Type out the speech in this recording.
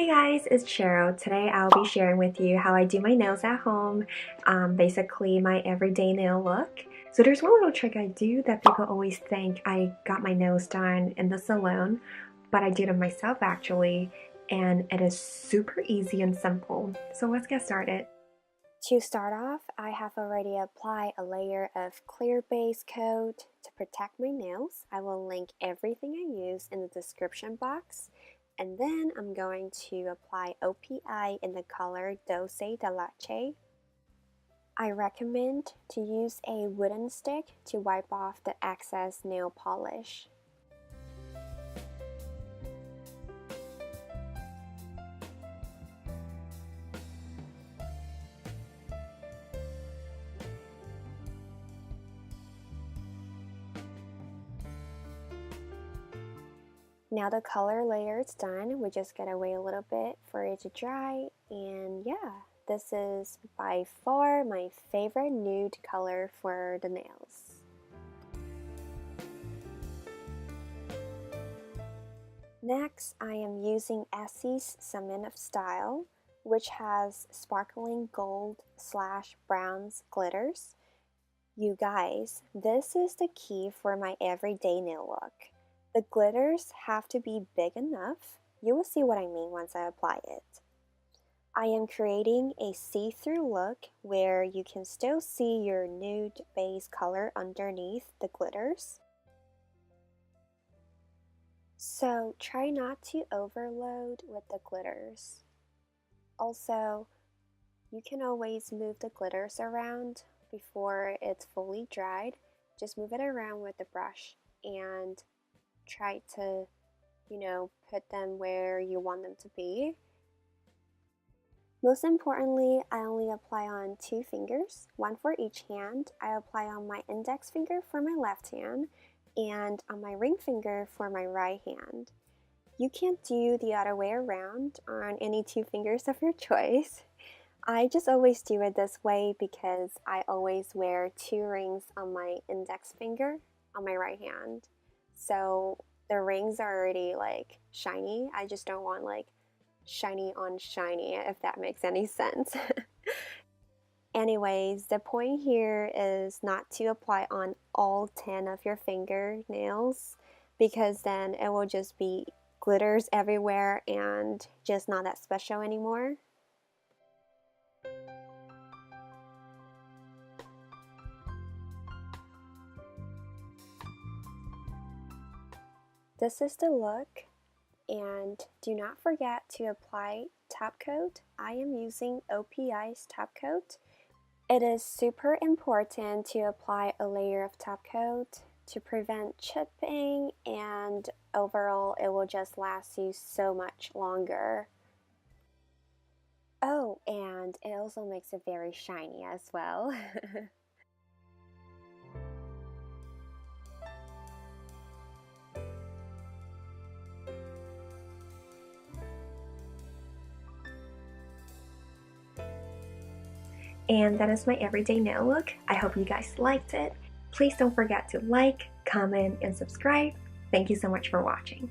Hey guys, it's Cheryl. Today I'll be sharing with you how I do my nails at home, basically my everyday nail look. So there's one little trick I do that people always think I got my nails done in the salon, but I do them myself actually, and it is super easy and simple. So let's get started. To start off, I have already applied a layer of clear base coat to protect my nails. I will link everything I use in the description box. And then I'm going to apply O.P.I in the color Dulce de Leche. I recommend to use a wooden stick to wipe off the excess nail polish. Now the color layer is done, we just gotta wait a little bit for it to dry, and yeah, this is by far my favorite nude color for the nails. Next, I am using Essie's Cement of Style, which has sparkling gold / bronze glitters. You guys, this is the key for my everyday nail look. The glitters have to be big enough. You will see what I mean once I apply it. I am creating a see-through look where you can still see your nude base color underneath the glitters. So try not to overload with the glitters. Also, you can always move the glitters around before it's fully dried. Just move it around with the brush and try to, put them where you want them to be. Most importantly, I only apply on 2 fingers, one for each hand. I apply on my index finger for my left hand and on my ring finger for my right hand. You can't do the other way around on any 2 fingers of your choice. I just always do it this way because I always wear 2 rings on my index finger on my right hand. So the rings are already like shiny. I just don't want like shiny on shiny, if that makes any sense. Anyways, the point here is not to apply on all 10 of your fingernails because then it will just be glitters everywhere and just not that special anymore. This is the look, and do not forget to apply top coat. I am using O.P.I's top coat. It is super important to apply a layer of top coat to prevent chipping, and overall it will just last you so much longer. Oh, and it also makes it very shiny as well. And that is my everyday nail look. I hope you guys liked it. Please don't forget to like, comment, and subscribe. Thank you so much for watching.